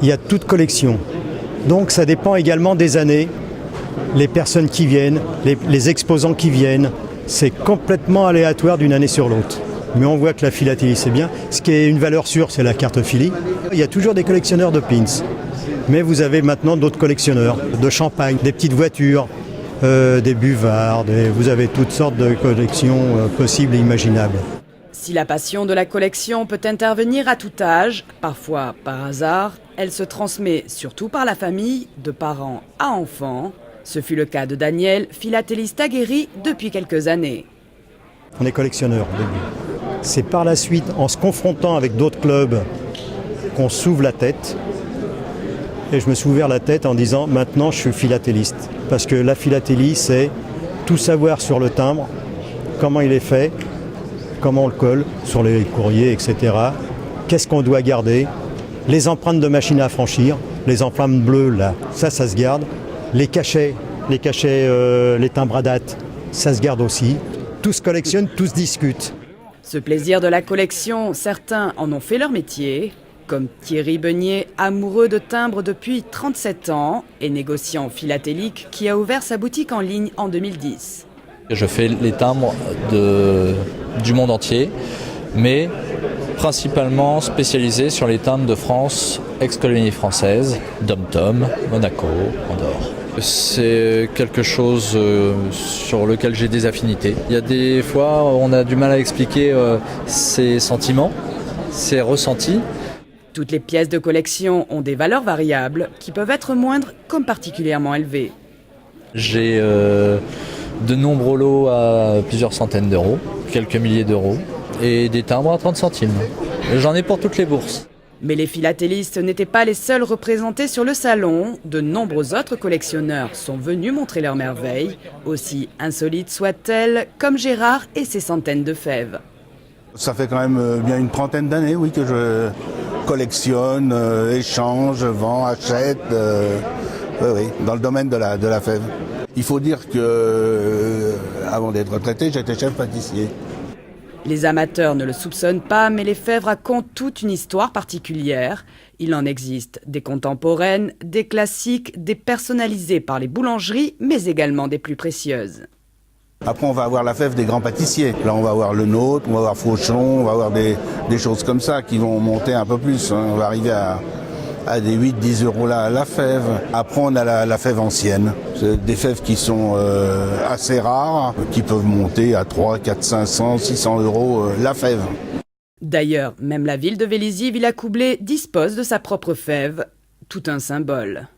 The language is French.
Il y a toute collection. Donc ça dépend également des années, les personnes qui viennent, les exposants qui viennent. C'est complètement aléatoire d'une année sur l'autre. Mais on voit que la philatélie c'est bien. Ce qui est une valeur sûre, c'est la cartophilie. Il y a toujours des collectionneurs de pins. Mais vous avez maintenant d'autres collectionneurs de champagne, des petites voitures, des buvards, vous avez toutes sortes de collections possibles et imaginables. Si la passion de la collection peut intervenir à tout âge, parfois par hasard, elle se transmet surtout par la famille, de parents à enfants. Ce fut le cas de Daniel, philatéliste aguerri depuis quelques années. On est collectionneur au début. C'est par la suite, en se confrontant avec d'autres clubs, qu'on s'ouvre la tête. Et je me suis ouvert la tête en disant maintenant je suis philatéliste. Parce que la philatélie, c'est tout savoir sur le timbre, comment il est fait, comment on le colle sur les courriers, etc. Qu'est-ce qu'on doit garder, les empreintes de machine à franchir, les empreintes bleues, là, ça se garde. Les cachets, les timbres à date, ça se garde aussi. Tout se collectionne, tout se discute. Ce plaisir de la collection, certains en ont fait leur métier. Comme Thierry Beugnier, amoureux de timbres depuis 37 ans et négociant philatélique qui a ouvert sa boutique en ligne en 2010. Je fais les timbres du monde entier, mais principalement spécialisé sur les timbres de France, ex-colonie française, Dom-Tom, Monaco, Andorre. C'est quelque chose sur lequel j'ai des affinités. Il y a des fois, on a du mal à expliquer ses sentiments, ses ressentis. Toutes les pièces de collection ont des valeurs variables qui peuvent être moindres comme particulièrement élevées. J'ai de nombreux lots à plusieurs centaines d'euros, quelques milliers d'euros, et des timbres à 30 centimes. J'en ai pour toutes les bourses. Mais les philatélistes n'étaient pas les seuls représentés sur le salon. De nombreux autres collectionneurs sont venus montrer leurs merveilles, aussi insolites soient-elles, comme Gérard et ses centaines de fèves. Ça fait quand même bien une trentaine d'années, oui, que je collectionne, échange, vends, achète, oui, dans le domaine de la fève. Il faut dire que, avant d'être retraité, j'étais chef pâtissier. Les amateurs ne le soupçonnent pas, mais les fèves racontent toute une histoire particulière. Il en existe des contemporaines, des classiques, des personnalisées par les boulangeries, mais également des plus précieuses. Après, on va avoir la fève des grands pâtissiers. Là, on va avoir le nôtre, on va avoir Fauchon, on va avoir des choses comme ça qui vont monter un peu plus. On va arriver à des 8-10 euros la fève. Après, on a la fève ancienne. C'est des fèves qui sont assez rares, qui peuvent monter à 3, 4, 500, 600 euros la fève. D'ailleurs, même la ville de Vélizy, Villacoublay, dispose de sa propre fève. Tout un symbole.